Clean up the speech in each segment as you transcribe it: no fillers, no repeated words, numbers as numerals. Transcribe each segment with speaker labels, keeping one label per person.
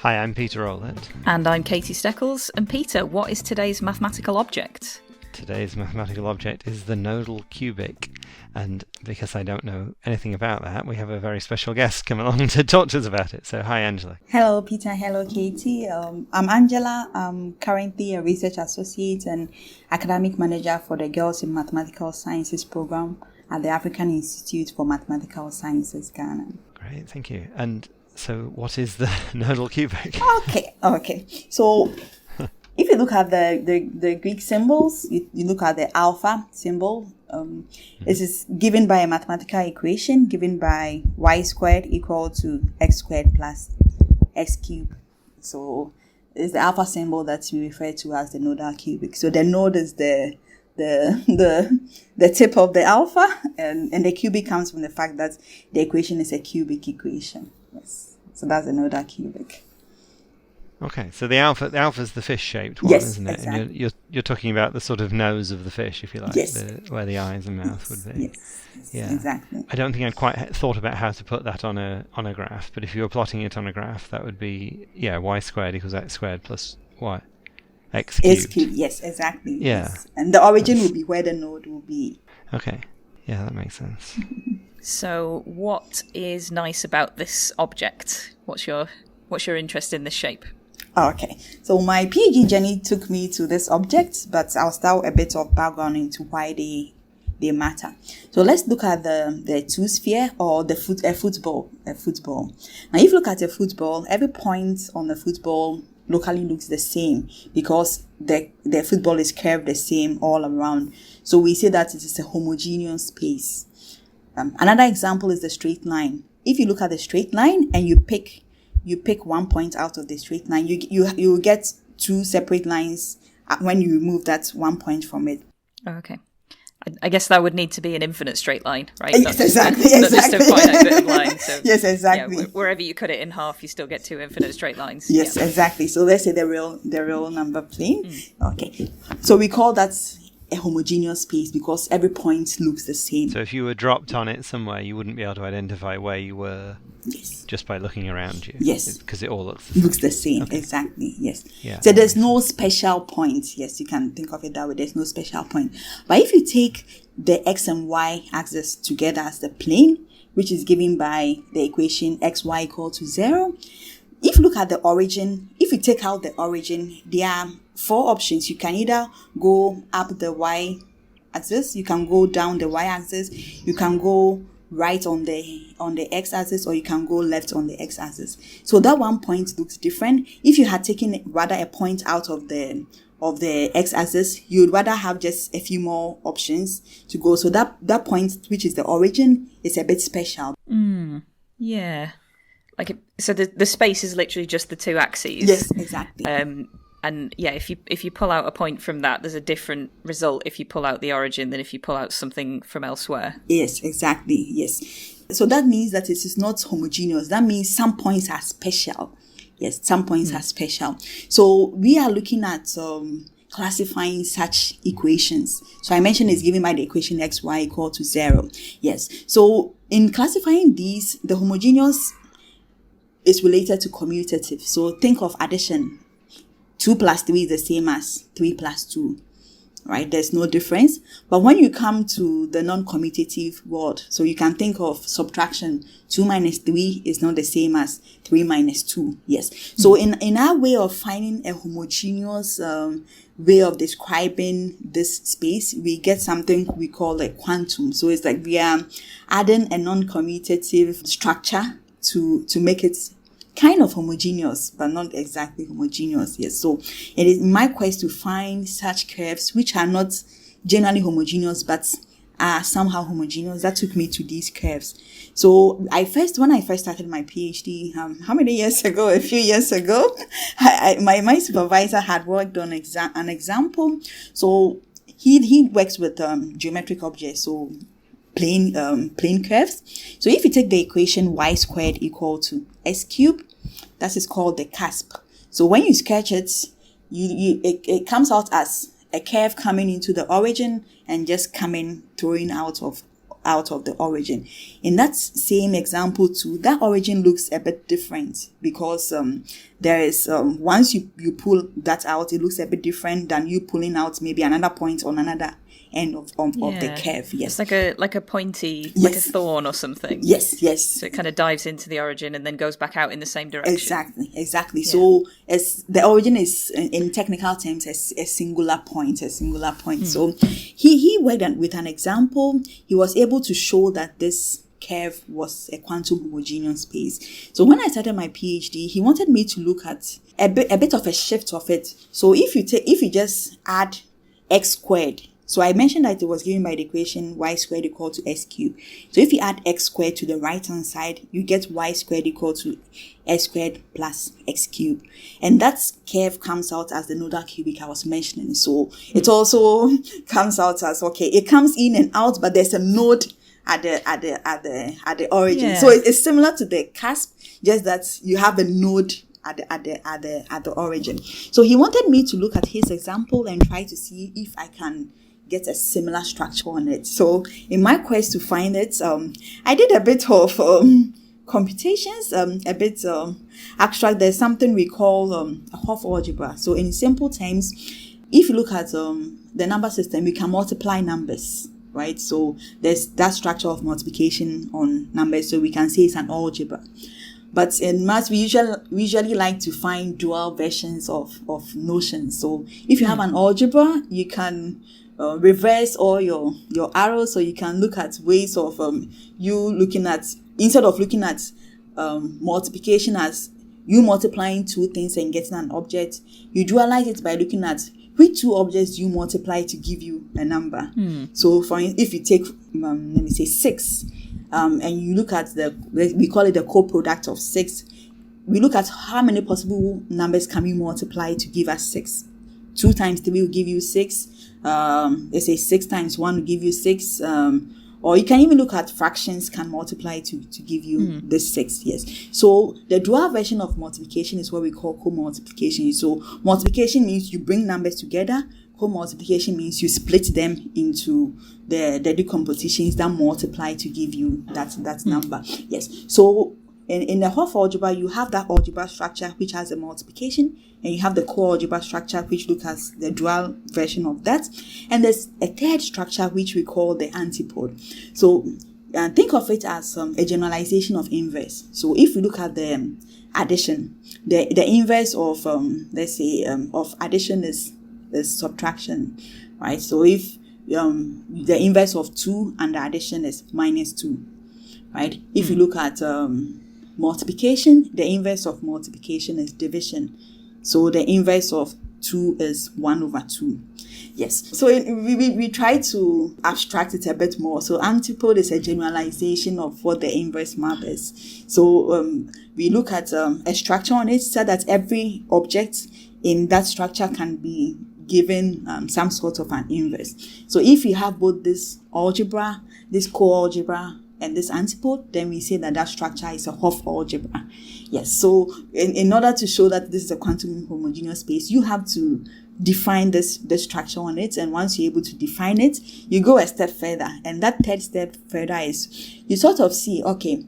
Speaker 1: Hi, I'm Peter Rowlett.
Speaker 2: And I'm Katie Steckles. And Peter, what is today's mathematical object?
Speaker 1: Today's mathematical object is the Nodal cubic. And because I don't know anything about that, we have a very special guest come along to talk to us about it. So, hi, Angela.
Speaker 3: Hello, Peter. Hello, Katie. I'm Angela. I'm currently a research associate and academic manager for the Girls in Mathematical Sciences program at the African Institute for Mathematical Sciences, Ghana.
Speaker 1: Great, thank you. And so what is the Nodal cubic?
Speaker 3: Okay. So if you look at the Greek symbols, you look at the alpha symbol. This is given by a mathematical equation given by y squared equal to x squared plus x cubed. So it's the alpha symbol that we refer to as the nodal cubic. So the node is the tip of the alpha, and the cubic comes from the fact that the equation is a cubic equation. Yes. So that's the nodal cubic.
Speaker 1: Okay, so the alpha is the fish-shaped one, isn't it?
Speaker 3: Exactly.
Speaker 1: And you're talking about the sort of nose of the fish, if you like,
Speaker 3: Yes.
Speaker 1: where the eyes and mouth would be.
Speaker 3: Yes,
Speaker 1: Yeah,
Speaker 3: exactly.
Speaker 1: I don't think I'd quite thought about how to put that on a graph, but if you were plotting it on a graph, that would be y squared equals x squared plus y, x cubed.
Speaker 3: X cubed, yes, exactly.
Speaker 1: Yeah.
Speaker 3: Yes. And the origin will be where the node will be.
Speaker 1: Okay, yeah, that makes sense.
Speaker 2: So what is nice about this object? What's your interest in this shape?
Speaker 3: Okay, so my PhD journey took me to this object, but I'll start a bit of background into why they matter. So let's look at the two sphere or a football. Now, if you look at a football, every point on the football locally looks the same because the football is curved the same all around. So we say that it is a homogeneous space. Another example is the straight line. If you look at the straight line and you pick one point out of the straight line, you get two separate lines when you remove that one point from it.
Speaker 2: Oh, okay. I guess that would need to be an infinite straight line, right?
Speaker 3: Yes, exactly.
Speaker 2: Not just a finite bit of line. So,
Speaker 3: yes, exactly.
Speaker 2: Yeah, wherever you cut it in half, you still get two infinite straight lines.
Speaker 3: Yes,
Speaker 2: yeah.
Speaker 3: Exactly. So let's say the real number plane. Okay. So we call that a homogeneous space because every point looks the same.
Speaker 1: So if you were dropped on it somewhere, you wouldn't be able to identify where you were.
Speaker 3: Yes.
Speaker 1: Just by looking around you.
Speaker 3: Yes.
Speaker 1: Because it all looks
Speaker 3: the same. Okay. Exactly. Yes.
Speaker 1: Yeah,
Speaker 3: so there's no special point. Yes, you can think of it that way. There's no special point. But if you take the x and y axis together as the plane, which is given by the equation xy equal to 0, if you look at the origin, if you take out the origin, there are four options. You can either go up the y axis, you can go down the y axis, you can go right on the x-axis, or you can go left on the x-axis. So that one point looks different. If you had taken rather a point out of the x-axis, you would rather have just a few more options to go. So that point, which is the origin, is a bit special.
Speaker 2: Yeah. So the space is literally just the two axes.
Speaker 3: Yes, exactly.
Speaker 2: And yeah, if you pull out a point from that, there's a different result if you pull out the origin than if you pull out something from elsewhere.
Speaker 3: Yes, exactly. Yes. So that means that it is not homogeneous. That means some points are special. Yes, some points are special. So we are looking at classifying such equations. So I mentioned it's given by the equation xy equal to 0. Yes. So in classifying these, the homogeneous is related to commutative. So think of addition. 2 plus 3 is the same as 3 plus 2, right? There's no difference. But when you come to the non-commutative world, so you can think of subtraction. 2 minus 3 is not the same as 3 minus 2. Yes. So in our way of finding a homogeneous way of describing this space, we get something we call a quantum. So it's like we are adding a non-commutative structure to make it kind of homogeneous, but not exactly homogeneous. Yes. So it is my quest to find such curves which are not generally homogeneous, but are somehow homogeneous. That took me to these curves. So when I first started my PhD, how many years ago? A few years ago, my supervisor had worked on an example. So he works with geometric objects. So plane curves. So if you take the equation y squared equal to s cubed, that is called the cusp. So when you sketch it, it comes out as a curve coming into the origin and just throwing out of out of the origin. In that same example too, that origin looks a bit different because there is once you pull that out, it looks a bit different than you pulling out maybe another point on another end of the curve. Yes,
Speaker 2: it's like a pointy,
Speaker 3: yes,
Speaker 2: like a thorn or something.
Speaker 3: Yes.
Speaker 2: So it kind of dives into the origin and then goes back out in the same direction.
Speaker 3: Exactly.
Speaker 2: Yeah.
Speaker 3: So as the origin is in technical terms a singular point. So he worked with an example. He was able to show that this curve was a quantum homogeneous space. So when I started my PhD, he wanted me to look at a bit of a shift of it. So if you just add x squared. So I mentioned that it was given by the equation y squared equal to x cubed. So if you add x squared to the right hand side, you get y squared equal to x squared plus x cubed. And that curve comes out as the nodal cubic I was mentioning. So it also comes out as, okay, it comes in and out, but there's a node at the origin.
Speaker 2: Yeah.
Speaker 3: So it's similar to the cusp, just that you have a node at the origin. So he wanted me to look at his example and try to see if I can get a similar structure on it. So in my quest to find it, I did a bit of computations, a bit abstract. There's something we call a Hopf algebra. So in simple terms, if you look at the number system, you can multiply numbers, right? So there's that structure of multiplication on numbers. So we can say it's an algebra. But in maths, we usually like to find dual versions of notions. So if you have an algebra, you can reverse all your arrows, so you can look at ways of you looking at, instead of looking at multiplication as you multiplying two things and getting an object, you dualize it by looking at which two objects you multiply to give you a number. So if you take let me say 6, and you look at we call it the co-product of 6, we look at how many possible numbers can we multiply to give us 6. 2 times 3 will give you 6. Let's say 6 times 1 will give you 6. Or you can even look at fractions can multiply to give you this 6. Yes. So the dual version of multiplication is what we call co-multiplication. So multiplication means you bring numbers together. Co-multiplication means you split them into the decompositions that multiply to give you that number. Yes. So in the Hopf algebra, you have that algebra structure which has a multiplication, and you have the co-algebra structure which looks at the dual version of that. And there's a third structure which we call the antipode. So think of it as a generalization of inverse. So if you look at the addition, the inverse of let's say of addition is subtraction, right? So if the inverse of 2 and the addition is -2, right? If you look at multiplication, the inverse of multiplication is division. So the inverse of 2 is 1/2. Yes. So we try to abstract it a bit more. So antipode is a generalization of what the inverse map is. So we look at a structure on it so that every object in that structure can be given some sort of an inverse. So if you have both this algebra, this co-algebra, and this antipode, then we say that structure is a Hopf algebra. Yes. So in order to show that this is a quantum homogeneous space, you have to define this structure on it. And once you're able to define it, you go a step further. And that third step further is you sort of see, okay,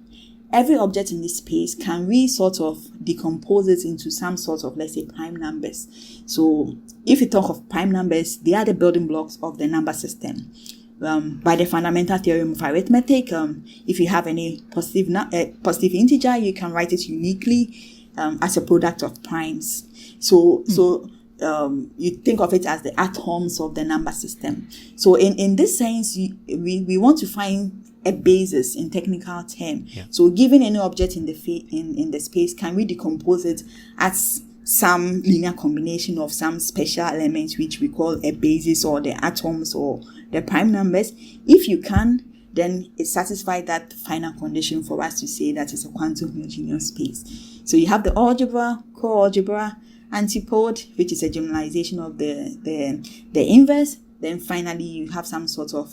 Speaker 3: every object in this space, can we sort of decompose it into some sort of, let's say, prime numbers? So if you talk of prime numbers, they are the building blocks of the number system. By the fundamental theorem of arithmetic, if you have any positive integer, you can write it uniquely as a product of primes. So you think of it as the atoms of the number system. So in this sense, we want to find a basis in technical term.
Speaker 1: Yeah.
Speaker 3: So given any object in the space, can we decompose it as some linear combination of some special elements which we call a basis, or the atoms or the prime numbers? If you can, then it satisfies that final condition for us to say that it's a quantum homogeneous space. So you have the algebra, co-algebra, antipode, which is a generalization of the inverse. Then finally you have some sort of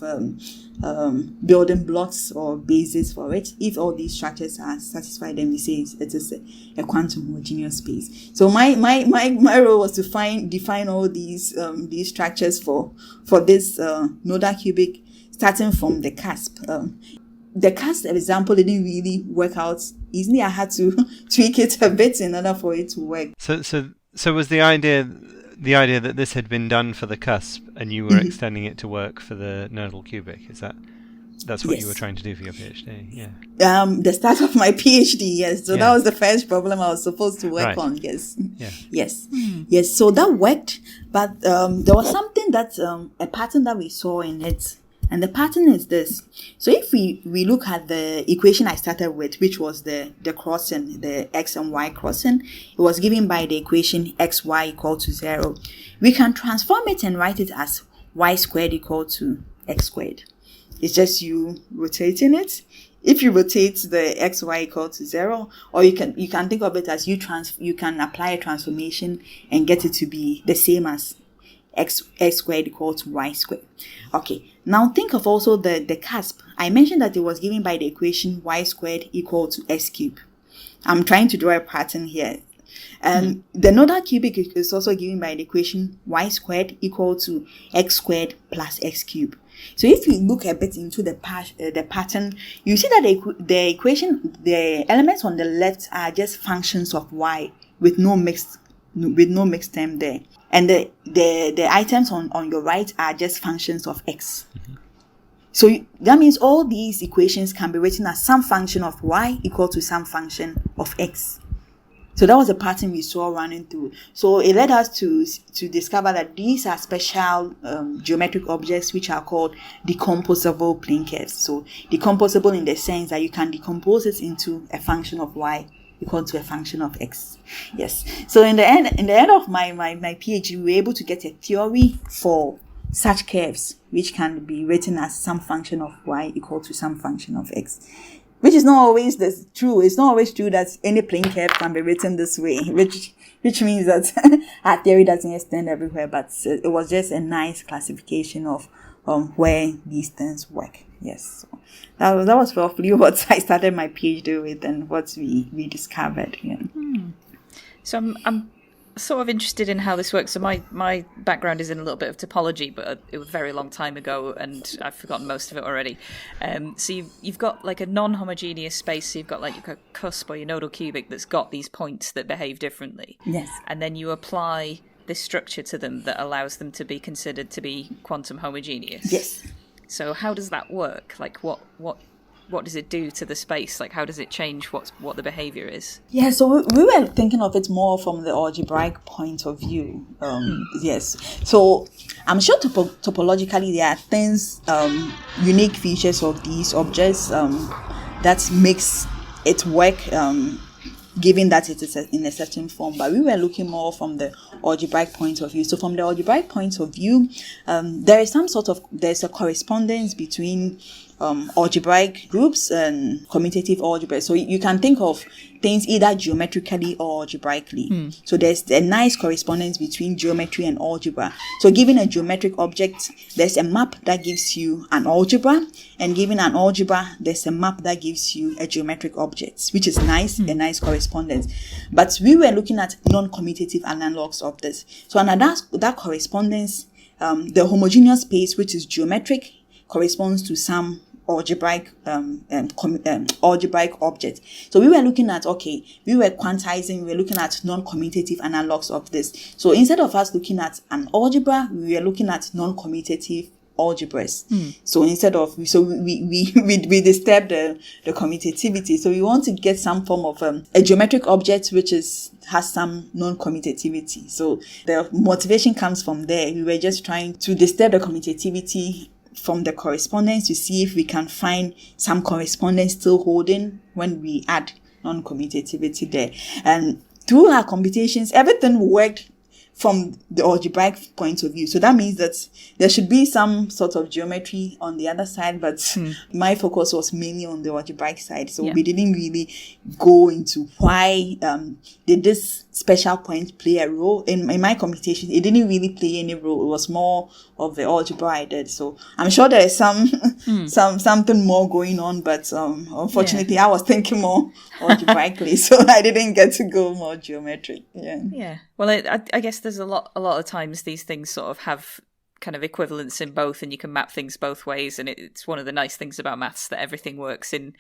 Speaker 3: building blocks or basis for it. If all these structures are satisfied, then we say it is a quantum homogeneous space. So my role was to define all these structures for this nodal cubic, starting from the cusp. The cusp example didn't really work out easily. I had to tweak it a bit in order for it to work.
Speaker 1: So was the idea that this had been done for the cusp and you were extending it to work for the nodal cubic? That's what you were trying to do for your PhD? Yeah.
Speaker 3: The start of my PhD, yes. So that was the first problem I was supposed to work on. Yes.
Speaker 1: Yeah.
Speaker 3: Yes. Yes. So that worked, but there was something that a pattern that we saw in it. And the pattern is this. So if we look at the equation I started with, which was the crossing, the x and y crossing, it was given by the equation xy equal to 0. We can transform it and write it as y squared equal to x squared. It's just you rotating it. If you rotate the xy equal to 0, or you can think of it as you can apply a transformation and get it to be the same as x squared equal to y squared. Okay, now think of also the cusp. I mentioned that it was given by the equation y squared equal to x cubed. I'm trying to draw a pattern here. The nodal cubic is also given by the equation y squared equal to x squared plus x cubed. So if you look a bit into the pattern, you see that the equation, the elements on the left are just functions of y with no mixed term there. And the items on your right are just functions of x. So that means all these equations can be written as some function of y equal to some function of x. So that was a pattern we saw running through. So it led us to discover that these are special geometric objects which are called decomposable plane curves. So decomposable in the sense that you can decompose it into a function of y equal to a function of x. Yes. So in the end of my PhD, we were able to get a theory for such curves, which can be written as some function of y equal to some function of x. Which is not always true. It's not always true that any plane curve can be written this way, which means that our theory doesn't extend everywhere, but it was just a nice classification of where these things work. Yes. So that was roughly what I started my PhD with and what we discovered. Yeah.
Speaker 2: So I'm sort of interested in how this works. So my background is in a little bit of topology, but it was a very long time ago and I've forgotten most of it already. So you've got like a non-homogeneous space. So you've got like your cusp or your nodal cubic that's got these points that behave differently.
Speaker 3: Yes.
Speaker 2: And then you apply this structure to them that allows them to be considered to be quantum homogeneous.
Speaker 3: Yes.
Speaker 2: So how does that work? Like what does it do to the space? Like how does it change what the behavior is?
Speaker 3: Yeah, so we were thinking of it more from the algebraic point of view. Yes. So I'm sure topologically there are things, unique features of these objects that makes it work, given that it is in a certain form. But we were looking more from the algebraic point of view. So from the algebraic point of view, there's a correspondence between algebraic groups and commutative algebra. So you can think of things either geometrically or algebraically. So there's a nice correspondence between geometry and algebra. So given a geometric object, there's a map that gives you an algebra, and given an algebra, there's a map that gives you a geometric object, which is nice, a nice correspondence. But we were looking at non-commutative analogs of this. So under that correspondence, the homogeneous space, which is geometric, corresponds to some algebraic object. So we were looking at, we were quantizing, we were looking at non-commutative analogs of this. So instead of us looking at an algebra, we were looking at non-commutative algebras. So instead of, we disturbed the commutativity. So we want to get some form of a geometric object which has some non-commutativity. So the motivation comes from there. We were just trying to disturb the commutativity from the correspondence to see if we can find some correspondence still holding when we add non-commutativity there. And through our computations, everything worked from the algebraic point of view. So that means that there should be some sort of geometry on the other side, but my focus was mainly on the algebraic side. So we didn't really go into why did this special point play a role. In my computation, it didn't really play any role. It was more of the algebra I did. So I'm sure there is something more going on, but unfortunately I was thinking more algebraically, so I didn't get to go more geometric. Yeah.
Speaker 2: Well, I guess there's a lot of times these things sort of have kind of equivalence in both, and you can map things both ways. And it's one of the nice things about maths, that everything works in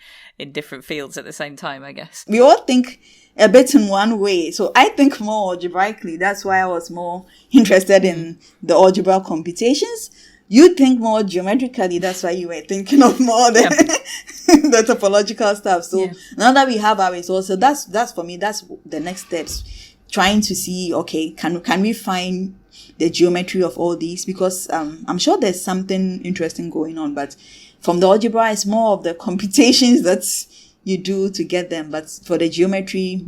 Speaker 2: different fields at the same time, I guess.
Speaker 3: We all think a bit in one way. So I think more algebraically. That's why I was more interested in the algebra computations. You think more geometrically. That's why you were thinking of more the topological stuff. So now that we have our resources, that's for me, that's the next steps. Trying to see, okay, can we find the geometry of all these? Because I'm sure there's something interesting going on, but from the algebra, it's more of the computations that you do to get them. But for the geometry,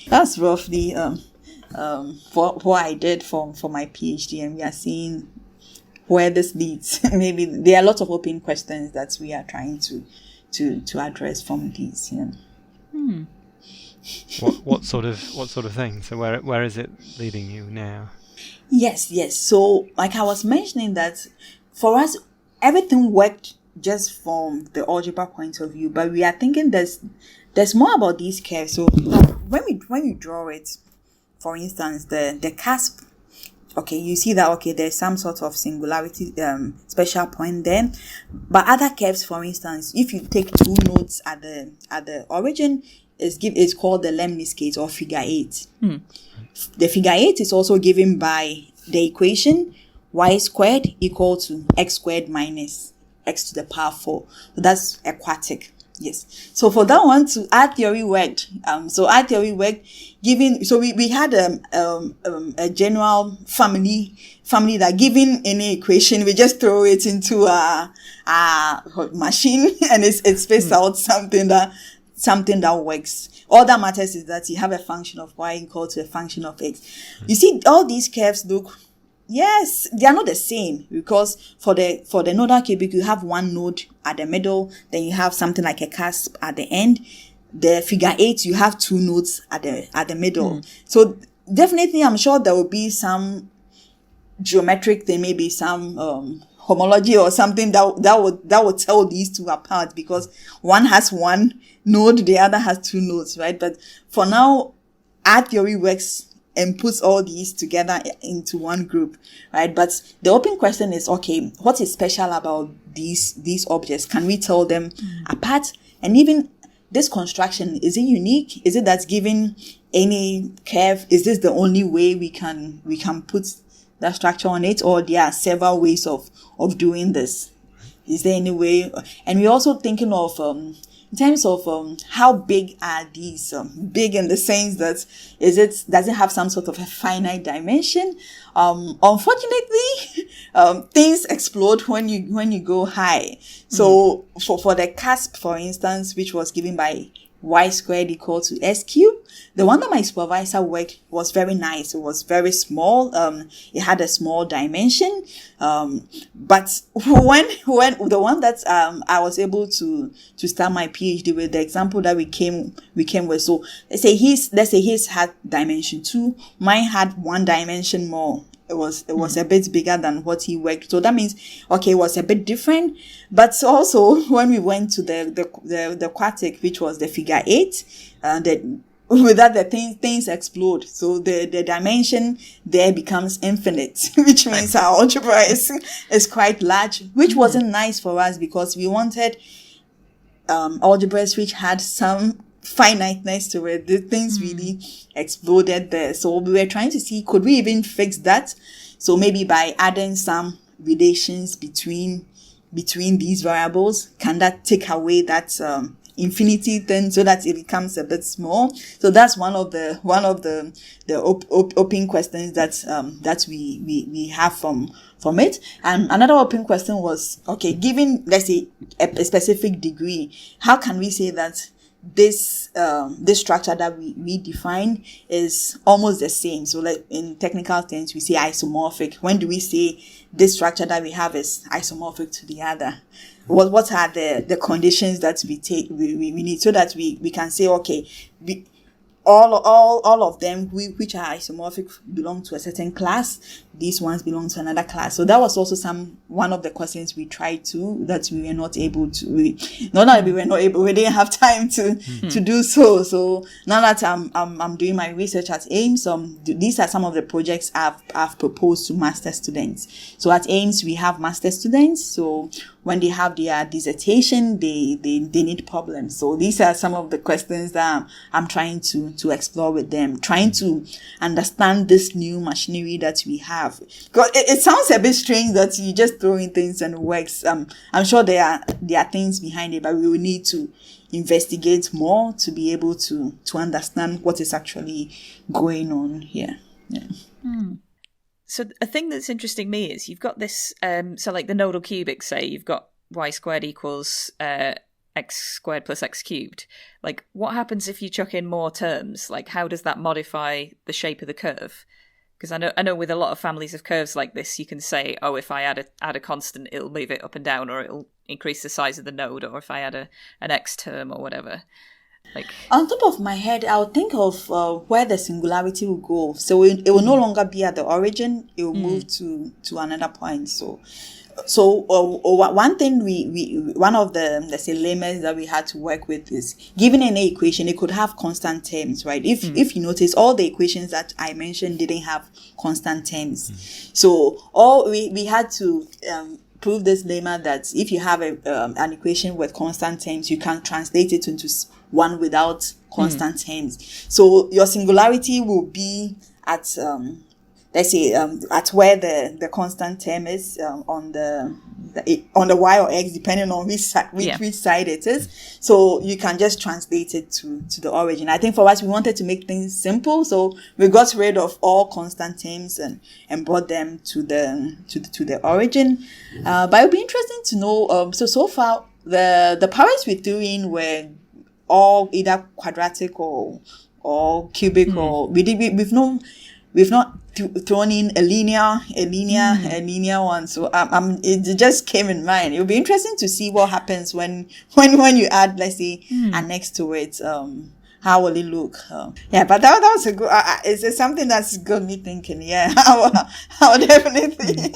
Speaker 3: that's roughly what I did for my PhD, and we are seeing where this leads. Maybe there are a lot of open questions that we are trying to address from these.
Speaker 1: What sort of thing? So where is it leading you now?
Speaker 3: Yes. So like I was mentioning, that for us everything worked just from the algebra point of view, but we are thinking there's more about these curves. So when we draw it, for instance, the cusp. Okay, you see that, okay, there's some sort of singularity, special point there. But other curves, for instance, if you take two nodes at the origin, it's called the lemniscate, or figure 8. The figure 8 is also given by the equation y squared equal to x squared minus x to the power 4. So that's a quartic. Yes. So for that one, our theory worked. So our theory worked. So we had a general family that, given any equation, we just throw it into a machine, and it spits out something that works. All that matters is that you have a function of y equal to a function of x. You see, all these curves look. Yes, they are not the same, because for the nodal cubic, you have one node at the middle, then you have something like a cusp at the end. The figure 8, you have two nodes at the middle. So definitely, I'm sure there will be some geometric thing, maybe some homology or something that would tell these two apart, because one has one node, the other has two nodes, right? But for now, our theory works and puts all these together into one group, right? But the open question is, okay, what is special about these objects? Can we tell them apart? And even this construction, is it unique? Is it that's given any curve? Is this the only way we can put that structure on it, or there are several ways of doing this? Is there any way? And we're also thinking of in terms of how big are these? Big in the sense that does it have some sort of a finite dimension? Unfortunately, things explode when you go high. So for the cusp, for instance, which was given by y squared equal to s cubed, the one that my supervisor worked was very nice. It was very small. It had a small dimension. But when the one that I was able to start my PhD with, the example that we came with, so let's say his had dimension 2, mine had one dimension more. It was a bit bigger than what he worked. So that means, okay, it was a bit different. But also when we went to the quartic, which was the figure 8, with that the things explode. So the dimension there becomes infinite, which means our algebra is quite large, which wasn't nice for us, because we wanted algebras which had some finiteness to it. The things really exploded there. So we were trying to see, could we even fix that? So maybe by adding some relations between these variables, can that take away that infinity thing, so that it becomes a bit small? So that's one of the open questions that we have from it. And another open question was, okay, given, let's say, a specific degree, how can we say that this structure that we define is almost the same? So like in technical terms, we say isomorphic. When do we say this structure that we have is isomorphic to the other? What are the conditions that we need, so that we can say, okay, all of them which are isomorphic belong to a certain class. These ones belong to another class. So that was also one of the questions we tried to, that we were not able to. We didn't have time to do so. So now that I'm doing my research at AIMS, these are some of the projects I've proposed to master students. So at AIMS we have master students. So when they have their dissertation, they need problems. So these are some of the questions that I'm trying to explore with them, trying to understand this new machinery that we have. Because it sounds a bit strange that you just throw in things and it works. I'm sure there are things behind it, but we will need to investigate more to be able to understand what is actually going on here. Yeah.
Speaker 2: So a thing that's interesting me is you've got this, so like the nodal cubic, say you've got y squared equals x squared plus x cubed. Like, what happens if you chuck in more terms? Like, how does that modify the shape of the curve? Because I know with a lot of families of curves like this, you can say, oh, if I add a constant, it'll move it up and down, or it'll increase the size of the node, or if I add an x term or whatever. Like,
Speaker 3: on top of my head, I'll think of where the singularity will go. So it will no longer be at the origin; it will move to another point. So one thing one of the, let's say, lemmas that we had to work with is, given any equation, it could have constant terms, right? If you notice, all the equations that I mentioned didn't have constant terms. So we had to prove this lemma that if you have an equation with constant terms, you can translate it into one without constant terms. So your singularity will be at let's say at where the constant term is on the y or x, depending on which side it is. So you can just translate it to the origin. I think for us, we wanted to make things simple, so we got rid of all constant terms and brought them to the origin. But it would be interesting to know. So far the powers we're doing were all either quadratic or cubic, or we've not thrown in a linear one. So it just came in mind. It would be interesting to see what happens when you add, let's say, an x to it. How will it look? Yeah, but that was a good. It's something that's got me thinking. Yeah, I would definitely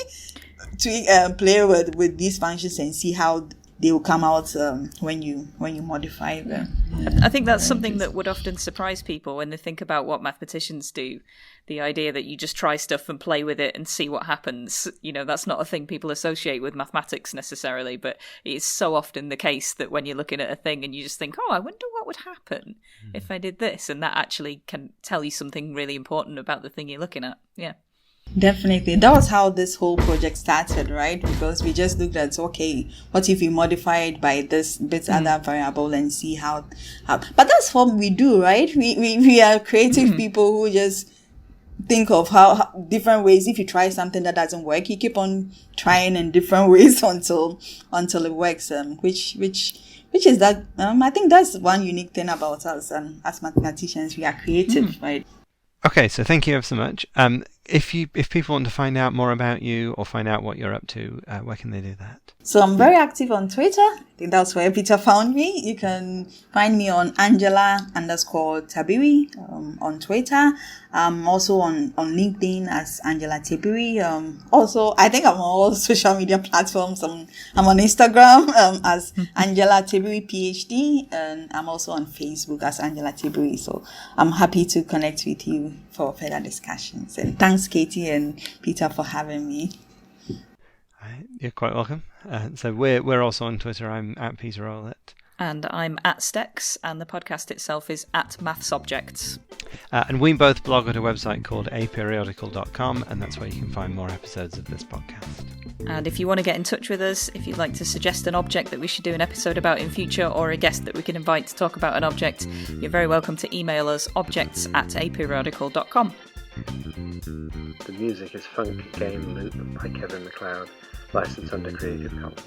Speaker 3: play with these functions and see how they will come out when you modify them.
Speaker 2: I think that's something that would often surprise people when they think about what mathematicians do. The idea that you just try stuff and play with it and see what happens. You know, that's not a thing people associate with mathematics necessarily, but it's so often the case that when you're looking at a thing and you just think, oh, I wonder what would happen if I did this, and that actually can tell you something really important about the thing you're looking at. Yeah.
Speaker 3: Definitely. That was how this whole project started, right? Because we just looked at, okay, what if we modify it by this other variable and see how. But that's what we do, right? We are creative people who just think of how different ways. If you try something that doesn't work, you keep on trying in different ways until it works. Which is that. I think that's one unique thing about us. As mathematicians, we are creative, right?
Speaker 1: Okay, so thank you ever so much. If people want to find out more about you or find out what you're up to, where can they do that?
Speaker 3: So I'm very active on Twitter. I think that's where Peter found me. You can find me on Angela_Tabiri on Twitter. I'm also on LinkedIn as Angela Tabiri. Also, I think I'm on all social media platforms. I'm on Instagram as Angela Tabiri PhD, and I'm also on Facebook as Angela Tabiri. So I'm happy to connect with you for further discussions. And thanks, Katie and Peter, for having me.
Speaker 1: You're quite welcome. So we're also on Twitter. I'm at Peter Rowlett.
Speaker 2: And I'm at Steckles, and the podcast itself is at MathsObjects.
Speaker 1: And we both blog at a website called aperiodical.com, and that's where you can find more episodes of this podcast.
Speaker 2: And if you want to get in touch with us, if you'd like to suggest an object that we should do an episode about in future, or a guest that we can invite to talk about an object, you're very welcome to email us objects@aperiodical.com.
Speaker 4: The music is Funk Game Loop by Kevin MacLeod, licensed under Creative Commons.